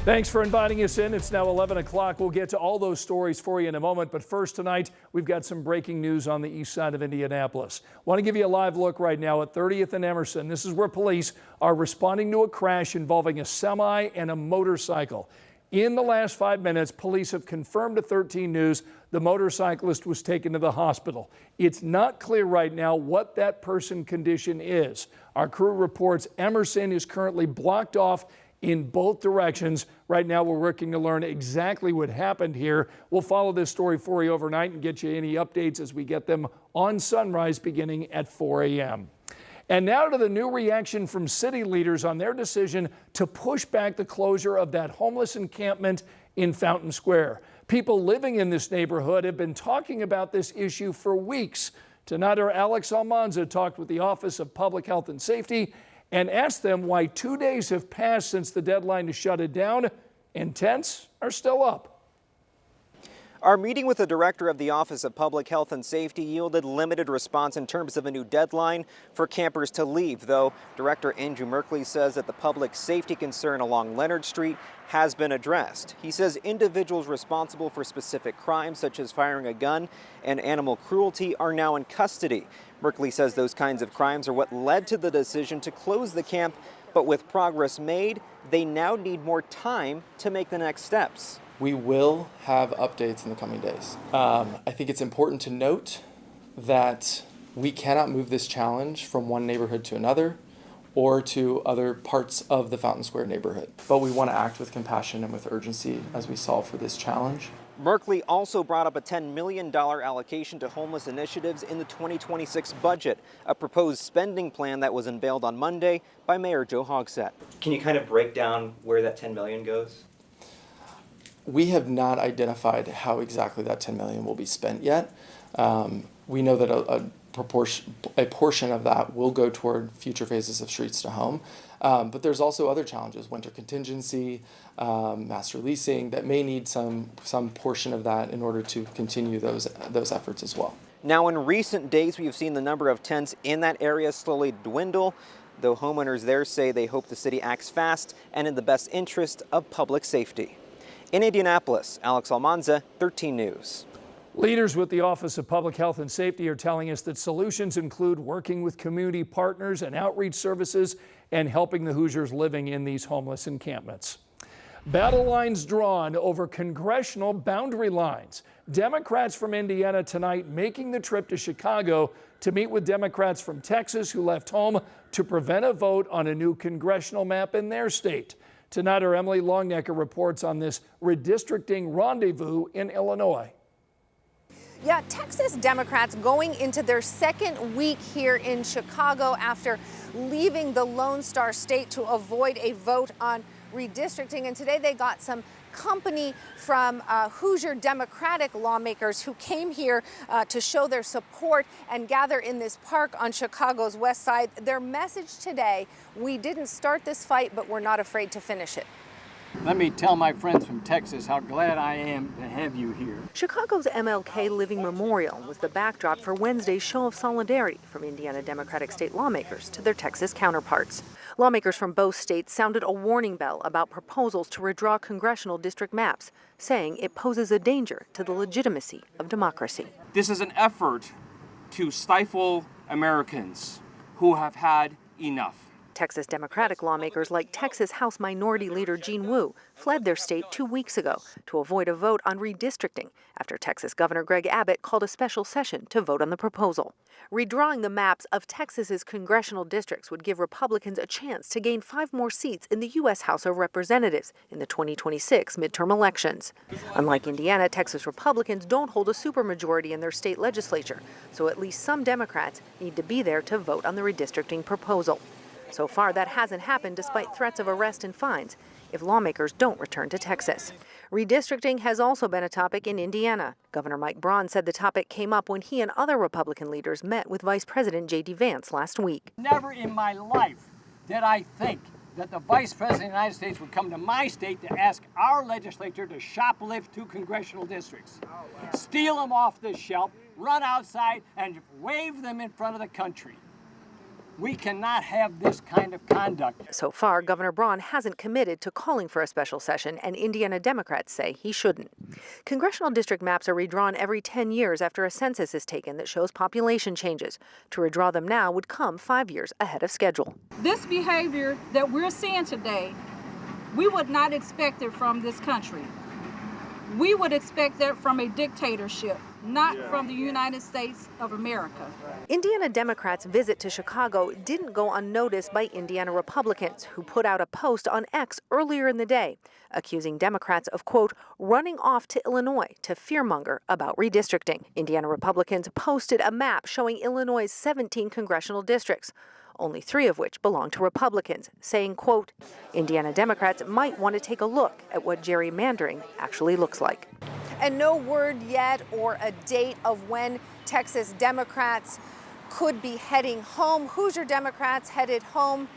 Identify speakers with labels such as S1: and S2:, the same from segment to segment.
S1: Thanks for inviting us in. It's now 11 o'clock. We'll get to all those stories for you in a moment. But first tonight, we've got some breaking news on the east side of Indianapolis. Want to give you a live look right now at 30th and Emerson. This is where police are responding to a crash involving a semi and a motorcycle. In the last 5 minutes, police have confirmed to 13 News the motorcyclist was taken to the hospital. It's not clear right now what that person's condition is. Our crew reports Emerson is currently blocked off in both directions. Right now, we're working to learn exactly what happened here. We'll follow this story for you overnight and get you any updates as we get them on Sunrise beginning at 4 a.m. And now to the new reaction from city leaders on their decision to push back the closure of that homeless encampment in Fountain Square. People living in this neighborhood have been talking about this issue for weeks. Tonight, our Alex Almanza talked with the Office of Public Health and Safety and asked them why 2 days have passed since the deadline to shut it down, and tents are still up.
S2: Our meeting with the director of the Office of Public Health and Safety yielded limited response in terms of a new deadline for campers to leave, though Director Andrew Merkley says that the public safety concern along Leonard Street has been addressed. He says individuals responsible for specific crimes such as firing a gun and animal cruelty are now in custody. Merkley says those kinds of crimes are what led to the decision to close the camp, but with progress made, they now need more time to make the next steps.
S3: We will have updates in the coming days. I think it's important to note that we cannot move this challenge from one neighborhood to another or to other parts of the Fountain Square neighborhood. But we want to act with compassion and with urgency as we solve for this challenge.
S2: Merkley also brought up a $10 million allocation to homeless initiatives in the 2026 budget, a proposed spending plan that was unveiled on Monday by Mayor Joe Hogsett. Can you kind of break down where that $10 million goes?
S3: We have not identified how exactly that $10 million will be spent yet. We know that a portion of that will go toward future phases of Streets to Home. But there's also other challenges, winter contingency, master leasing, that may need some portion of that in order to continue those efforts as well.
S2: Now, in recent days, we've seen the number of tents in that area slowly dwindle, though homeowners there say they hope the city acts fast and in the best interest of public safety. In Indianapolis, Alex Almanza, 13 News.
S1: Leaders with the Office of Public Health and Safety are telling us that solutions include working with community partners and outreach services and helping the Hoosiers living in these homeless encampments. Battle lines drawn over congressional boundary lines. Democrats from Indiana tonight making the trip to Chicago to meet with Democrats from Texas who left home to prevent a vote on a new congressional map in their state. Tonight, our Emily Longnecker reports on this redistricting rendezvous in Illinois.
S4: Yeah, Texas Democrats going into their second week here in Chicago after leaving the Lone Star State to avoid a vote on redistricting. And today they got some company from Hoosier Democratic lawmakers who came here to show their support and gather in this park on Chicago's west side. Their message today: we didn't start this fight, but we're not afraid to finish it.
S5: Let me tell my friends from Texas how glad I am to have you here.
S4: Chicago's MLK Living Memorial was the backdrop for Wednesday's show of solidarity from Indiana Democratic state lawmakers to their Texas counterparts. Lawmakers from both states sounded a warning bell about proposals to redraw congressional district maps, saying it poses a danger to the legitimacy of democracy.
S6: This is an effort to stifle Americans who have had enough.
S4: Texas Democratic lawmakers like Texas House Minority Leader Gene Wu fled their state 2 weeks ago to avoid a vote on redistricting after Texas Governor Greg Abbott called a special session to vote on the proposal. Redrawing the maps of Texas's congressional districts would give Republicans a chance to gain 5 more seats in the U.S. House of Representatives in the 2026 midterm elections. Unlike Indiana, Texas Republicans don't hold a supermajority in their state legislature, so at least some Democrats need to be there to vote on the redistricting proposal. So far, that hasn't happened despite threats of arrest and fines if lawmakers don't return to Texas. Redistricting has also been a topic in Indiana. Governor Mike Braun said the topic came up when he and other Republican leaders met with Vice President J.D. Vance last week.
S5: Never in my life did I think that the Vice President of the United States would come to my state to ask our legislature to shoplift 2 congressional districts, steal them off the shelf, run outside, and wave them in front of the country. We cannot have this kind of conduct.
S4: So far, Governor Braun hasn't committed to calling for a special session, and Indiana Democrats say he shouldn't. Congressional district maps are redrawn every 10 years after a census is taken that shows population changes. To redraw them now would come 5 years ahead of schedule.
S7: This behavior that we're seeing today, we would not expect it from this country. We would expect that from a dictatorship, not from the United States of America.
S4: Indiana Democrats' visit to Chicago didn't go unnoticed by Indiana Republicans, who put out a post on X earlier in the day, accusing Democrats of, quote, running off to Illinois to fearmonger about redistricting. Indiana Republicans posted a map showing Illinois' 17 congressional districts, only 3 of which belong to Republicans, saying, quote, Indiana Democrats might want to take a look at what gerrymandering actually looks like. And no word yet or a date of when Texas Democrats could be heading home. Hoosier Democrats headed home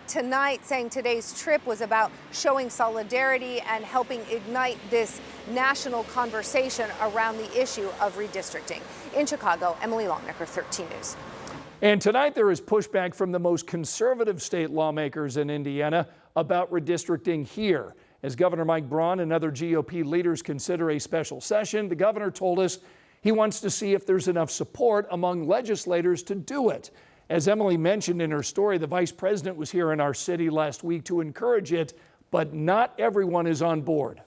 S4: tonight, saying today's trip was about showing solidarity and helping ignite this national conversation around the issue of redistricting. In Chicago, Emily Longnecker, 13 News.
S1: And tonight there is pushback from the most conservative state lawmakers in Indiana about redistricting here. As Governor Mike Braun and other GOP leaders consider a special session, the governor told us he wants to see if there's enough support among legislators to do it. As Emily mentioned in her story, the vice president was here in our city last week to encourage it, but not everyone is on board.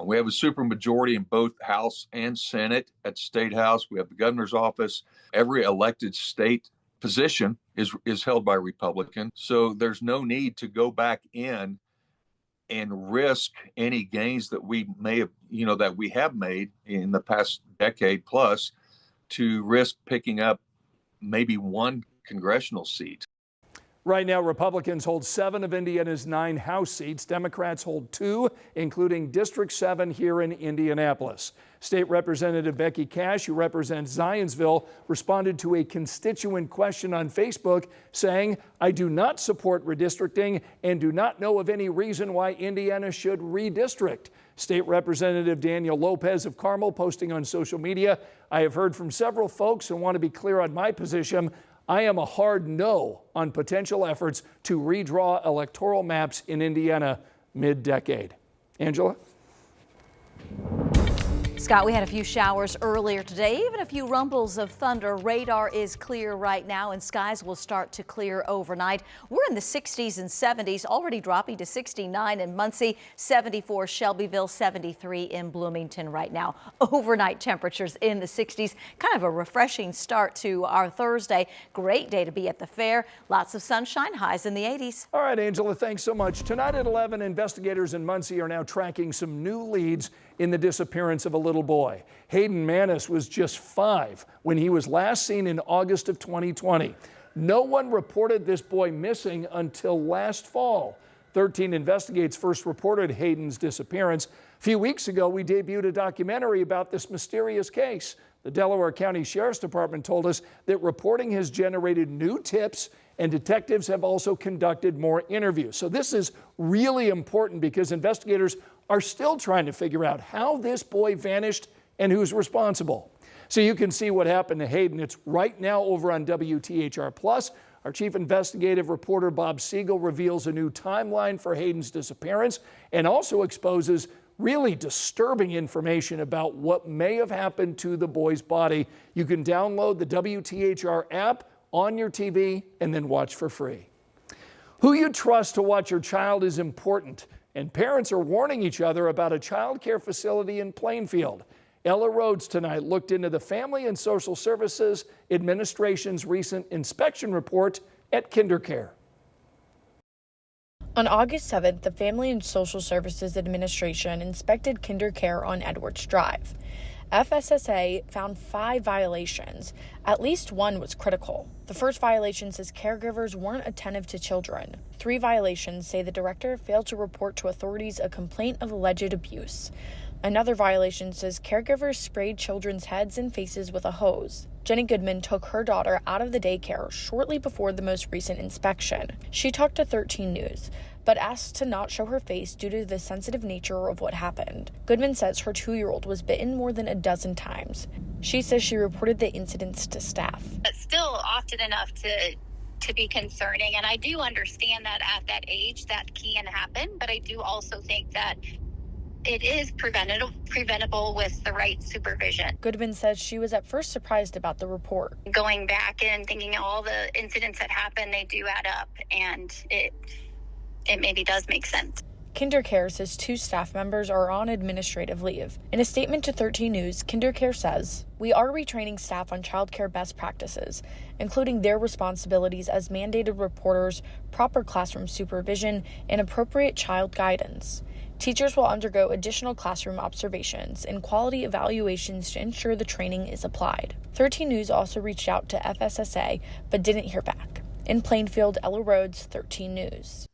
S8: We have a supermajority in both House and Senate. At State House, we have the governor's office. Every elected state position is held by Republican. So there's no need to go back in and risk any gains that we may have, that we have made in the past decade plus, to risk picking up maybe 1 congressional seat.
S1: Right now, Republicans hold 7 of Indiana's 9 House seats. Democrats hold 2, including District 7 here in Indianapolis. State Representative Becky Cash, who represents Zionsville, responded to a constituent question on Facebook saying, I do not support redistricting and do not know of any reason why Indiana should redistrict. State Representative Daniel Lopez of Carmel posting on social media, I have heard from several folks and want to be clear on my position. I am a hard no on potential efforts to redraw electoral maps in Indiana mid-decade. Angela?
S9: Scott, we had a few showers earlier today, even a few rumbles of thunder. Radar is clear right now, and skies will start to clear overnight. We're in the 60s and 70s, already dropping to 69 in Muncie, 74 Shelbyville, 73 in Bloomington right now. Overnight temperatures in the 60s. Kind of a refreshing start to our Thursday. Great day to be at the fair. Lots of sunshine, highs in the 80s.
S1: All right, Angela, thanks so much. Tonight at 11, investigators in Muncie are now tracking some new leads in the disappearance of a little boy. Hayden Manis was just 5 when he was last seen in August of 2020. No one reported this boy missing until last fall. 13 Investigates first reported Hayden's disappearance. A few weeks ago, we debuted a documentary about this mysterious case. The Delaware County Sheriff's Department told us that reporting has generated new tips, and detectives have also conducted more interviews. So this is really important because investigators are still trying to figure out how this boy vanished and who's responsible. So you can see what happened to Hayden. It's right now over on WTHR+. Our chief investigative reporter Bob Siegel reveals a new timeline for Hayden's disappearance and also exposes really disturbing information about what may have happened to the boy's body. You can download the WTHR app on your TV and then watch for free. Who you trust to watch your child is important, and parents are warning each other about a child care facility in Plainfield. Ella Rhodes tonight looked into the Family and Social Services Administration's recent inspection report at KinderCare.
S10: On August 7th, the Family and Social Services Administration inspected KinderCare on Edwards Drive. FSSA found 5 violations. At least 1 was critical. The first violation says caregivers weren't attentive to children. 3 violations say the director failed to report to authorities a complaint of alleged abuse. Another violation says caregivers sprayed children's heads and faces with a hose. Jenny Goodman took her daughter out of the daycare shortly before the most recent inspection. She talked to 13 News, but asked to not show her face due to the sensitive nature of what happened. Goodman says her 2-year-old was bitten more than a dozen times. She says she reported the incidents to staff.
S11: But still often enough to be concerning. And I do understand that at that age that can happen, but I do also think that it is preventable with the right supervision.
S10: Goodman says she was at first surprised about the report.
S11: Going back and thinking all the incidents that happened, they do add up, and it maybe does make sense.
S10: KinderCare says 2 staff members are on administrative leave. In a statement to 13 News, KinderCare says, "We are retraining staff on childcare best practices, including their responsibilities as mandated reporters, proper classroom supervision, and appropriate child guidance. Teachers will undergo additional classroom observations and quality evaluations to ensure the training is applied." 13 News also reached out to FSSA but didn't hear back. In Plainfield, Ella Rhodes, 13 News.